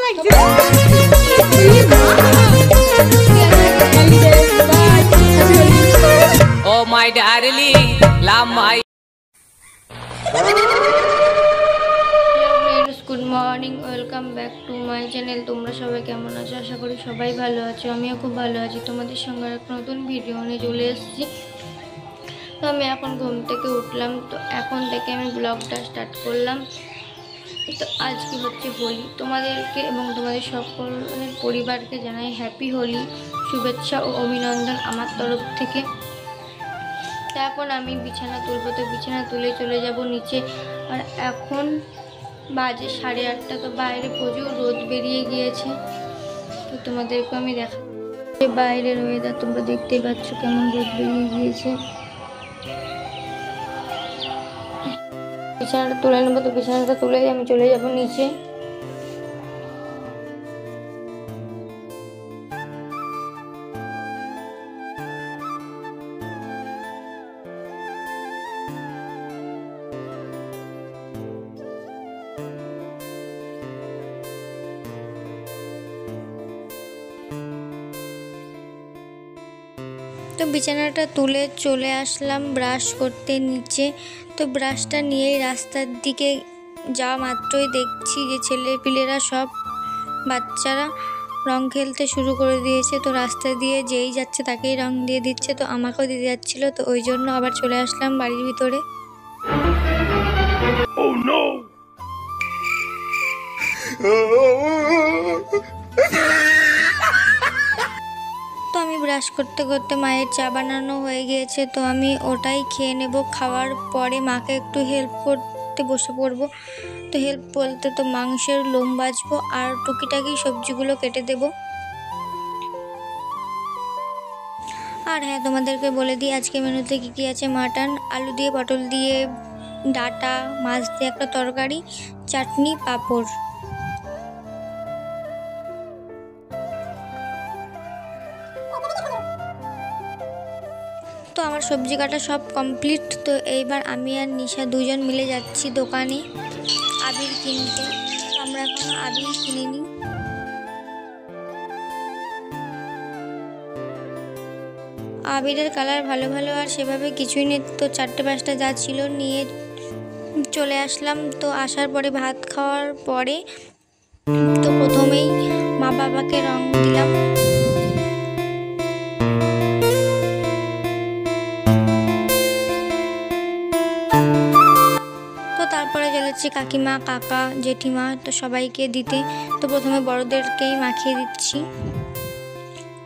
Oh my darling, love my. Good morning, welcome back to my channel. তোমরা সবাই কেমন আছো? আশা করি সবাই ভালো আছো। আমিও খুব ভালো আছি। তোমাদের সঙ্গে একটা নতুন ভিডিও নিয়ে চলে এসেছি। তো আমি এখন ঘুম থেকে উঠলাম, তো এখন থেকে আমি ব্লগটা স্টার্ট করলাম। তো আজকে হচ্ছে হোলি। তোমাদেরকে এবং তোমাদের সকলের পরিবারকে জানাই হ্যাপি হোলি, শুভেচ্ছা ও অভিনন্দন আমার তরফ থেকে। তো এখন আমি বিছানা তুলবো, তো বিছানা তুলে চলে যাব নিচে। আর এখন বাজে 8:30। তো বাইরে প্রচুর রোদ বেরিয়ে গিয়েছে। তো তোমাদেরকে আমি দেখাচ্ছি বাইরের ওয়েদার। তোমরা দেখতেই পাচ্ছ কেমন রোদ বেরিয়ে গিয়েছে। বিছানাটা তুলে নেবো, তো বিছানাটা তুলেই আমি চলে যাব নিচে। তো বিছানাটা তুলে চলে আসলাম ব্রাশ করতে নিচে। তো ব্রাশটা নিয়েই রাস্তার দিকে যাওয়া মাত্রই দেখছি যে ছেলেপিলেরা সব বাচ্চারা রং খেলতে শুরু করে দিয়েছে। তো রাস্তা দিয়ে যেই যাচ্ছে তাকেই রং দিয়ে দিচ্ছে, তো আমাকেও দিতে যাচ্ছিলো। তো ওই জন্য আবার চলে আসলাম বাড়ির ভিতরে। Oh no! তো আমি ব্রাশ করতে করতে মায়ের চা বানানো হয়ে গিয়েছে, তো আমি ওটাই খেয়ে নেব। খাওয়ার পরে মাকে একটু হেল্প করতে বসে পড়বো। তো হেল্প বলতে তো মাংসের লোম বাছবো আর টুকিটাকি সবজিগুলো কেটে দেব। আর হ্যাঁ, তোমাদেরকে বলে দিই আজকে মেনুতে কী কী আছে। মাটন, আলু দিয়ে, পটল দিয়ে, ডাঁটা, মাছ দিয়ে একটা তরকারি, চাটনি, পাঁপড়। তো আমার সবজি কাটা সব কমপ্লিট। তো এইবার আমি আর নিশা দুজন মিলে যাচ্ছি দোকানে আবির কিনতে। আমরা এখনো আবির কিনিনি। আবিরের কালার ভালো ভালো আর সেভাবে কিছুই নেই। তো 4টে-5টা যা ছিল নিয়ে চলে আসলাম। তো আসার পরে ভাত খাওয়ার পরে তো প্রথমেই মা বাবাকে রং দিলাম। তো তারপরে চলেছি কাকিমা, কাকা, জেঠিমা, তো সবাইকে দিতে। তো প্রথমে বড়দেরকেই মাখিয়ে দিচ্ছি,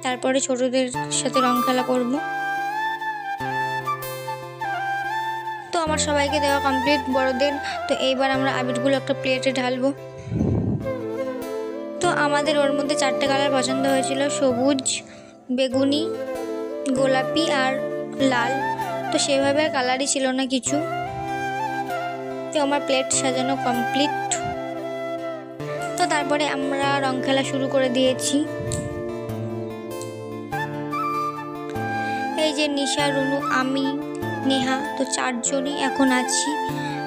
তারপরে ছোটদের সাথে রং খেলা করব। তো আমার সবাইকে দেওয়া কমপ্লিট বড়দের। তো এইবার আমরা আবিরগুলো একটা প্লেটে ঢালবো। তো আমাদের ওর মধ্যে 4টে কালার পছন্দ হয়েছিল, সবুজ, বেগুনি, গোলাপি আর লাল। তো সেভাবে আর কালারই ছিল না কিছু। তো আমার প্লেট সাজানো কমপ্লিট। তো তারপরে আমরা রং খেলা শুরু করে দিয়েছি। এই যে নিশা, রুনু, আমি, নেহা, তো 4জনই এখন আছি।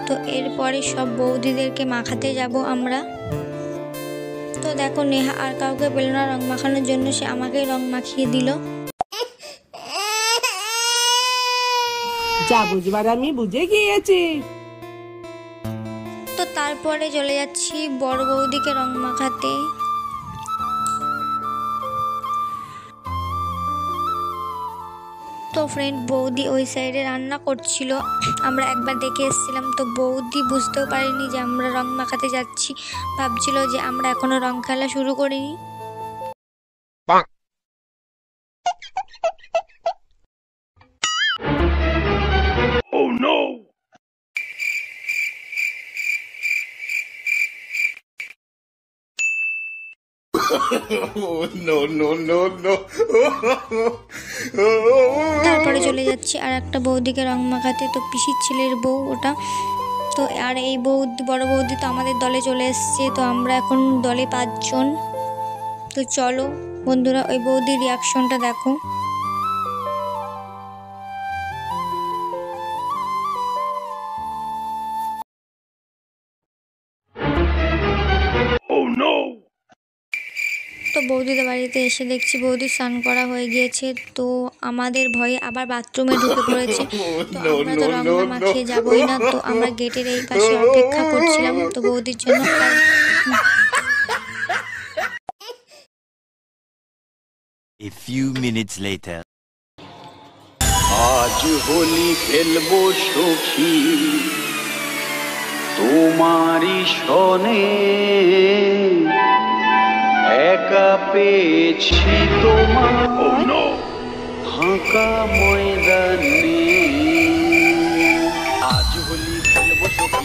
তো এরপরে সব বৌদিদেরকে মাখাতে যাব আমরা। তো দেখো নেহা আর কাউকে পেল না রং মাখানোর জন্য, সে আমাকে রং মাখিয়ে দিল। যা বুঝবার আমি বুঝে গিয়েছি। তো তারপরে চলে যাচ্ছি বড় বৌদিকে রং মাখাতে। তো ফ্রেন্ড, বৌদি ওই সাইডে রান্না করছিল, আমরা একবার দেখে এসেছিলাম। তো বৌদি বুঝতেও পারিনি যে আমরা রং মাখাতে যাচ্ছি, ভাবছিল যে আমরা এখনো রং খেলা শুরু করিনি। Oh no! No, no, no, no. তারপরে চলে যাচ্ছি আর একটা বৌদিকে রং মাখাতে। তো পিসির ছেলের বউ ওটা। তো আর এই বৌদি, বড় বৌদি তো আমাদের দলে চলে এসছে। তো আমরা এখন দলে 5জন। তো চলো বন্ধুরা ওই বৌদির রিয়াকশনটা দেখো। Oh no! তো বৌদিদের বাড়িতে এসে দেখছি বৌদি স্নান করা হয়ে গিয়েছে, তো আমাদের ভয়ে আবার বাথরুমে ঢুকে পড়েছে। তো আমরা তো রং না মাখিয়ে যাবোই না, তো আমরা গেটের এই পাশে অপেক্ষা করছিলাম তো বৌদির জন্য। A few minutes later. আজ হোলি খেলবো সখী তোমারই সনে, একা পেয়েছি তোমার ফাঁকা ময়দানে। আজ হোলি খেলবো সখী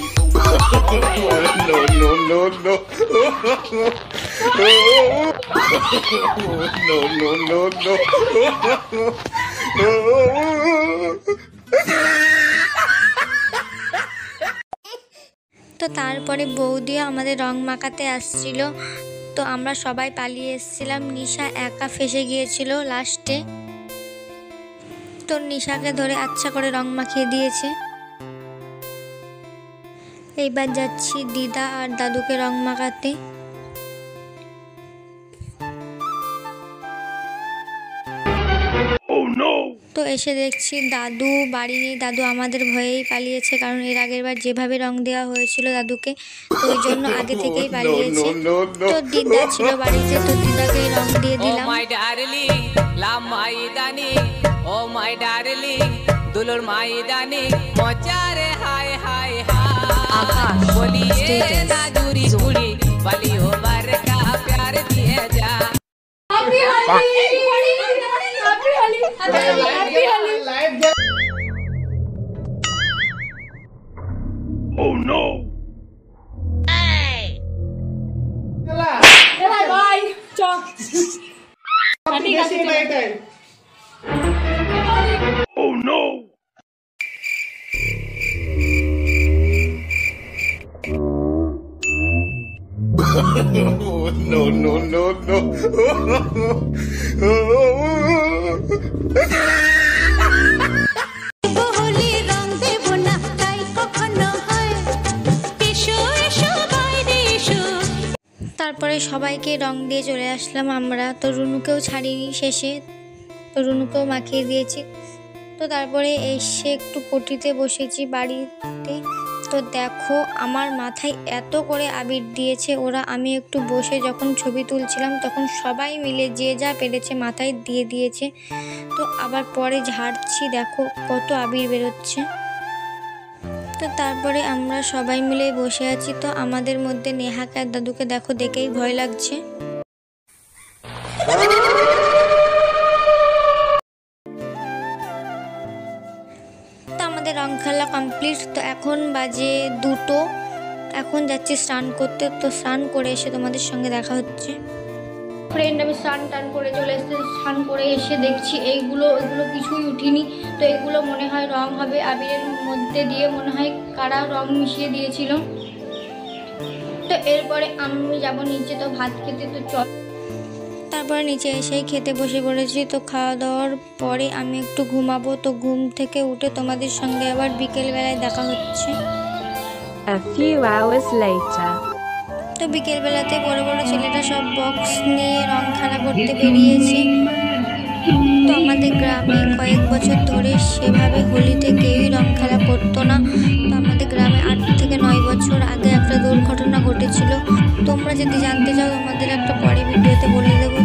তো তারপরে বৌদি আমাদের রং মাখাতে আসছিল, তো আমরা সবাই পালিয়ে এসেছিলাম। নিশা একা ফেসে গিয়েছিল লাস্টে, তো নিশাকে ধরে আচ্ছা করে রং মাখিয়ে দিয়েছে। এইবার যাচ্ছি দিদা আর দাদুকে রং মাখাতে। তো এসে দেখছি দাদু বাড়ি নেই, দাদু আমাদের ভয়েই পালিয়েছে, কারণ এর আগের বার যেভাবে রং দেওয়া হয়েছিল দাদুকে, তো ওই জন্য আগে থেকেই পালিয়েছে। তো দিদা ছিল বাড়িতে, তো দিদাকে রং দিয়ে ও দিলাম। My darling love মাইদানি, O my darling দুলুর মাইদানি মচারে হায় হায় হায় বলিয়ে না জুরি জুরি বলিও বরকা প্যার দিয়ে যা। তারপরে সবাইকে রং দিয়ে চলে আসলাম আমরা, তো রুনুকেও ছাড়িনি শেষে, তো রুনুকেও মাখিয়ে দিয়েছি। তো তারপরে এসে একটু পটিতে বসেছি বাড়িতে। তো দেখো আমার মাথায় এত করে আবির দিয়েছে ওরা, আমি একটু বসে যখন ছবি তুলছিলাম তখন সবাই মিলে যে যা পেরেছে মাথায় দিয়ে দিয়েছে। তো আবার পরে ঝাড়ছি, দেখো কত আবির বেরোচ্ছে। তো তারপরে আমরা সবাই মিলে বসে আছি, তো আমাদের মধ্যে নেহাকে আর দাদুকে দেখো দেখেই ভয় লাগছে। তো আমাদের রং খেলা কমপ্লিট, তো এখন বাজে 2টো, এখন যাচ্ছি স্নান করতে। তো স্নান করে এসে তোমাদের সঙ্গে দেখা হচ্ছে। ফ্রেন্ড আমি স্নান করে চলে এসেছি, স্নান করে এসে দেখছি এগুলো কিছুই উঠিনি। তো এগুলো মনে হয় রং হবে, আবিরের মধ্যে দিয়ে মনে হয় কারা রং মিশিয়ে দিয়েছিল। তো এরপরে আমি যাব নিচে তো ভাত খেতে, তো চল। তারপরে নিচে এসেই খেতে বসে পড়েছি। তো খাওয়া দাওয়ার পরে আমি একটু ঘুমাবো, তো ঘুম থেকে উঠে তোমাদের সঙ্গে আবার বিকেলবেলায় দেখা হচ্ছে। A few hours later. তো বিকেলবেলাতে বড় বড় ছেলেরা সব বক্স নিয়ে রং খেলা করতে বেরিয়েছে। তো আমাদের গ্রামে কয়েক বছর ধরে সেভাবে হোলিতে কেউই রং খেলা করতো না। তো আমাদের গ্রামে 8 থেকে 9 বছর আগে একটা দুর্ঘটনা ঘটেছিল। তোমরা যদি জানতে চাও তোমাদের একটা পরে ভিডিওতে বলে দেবো।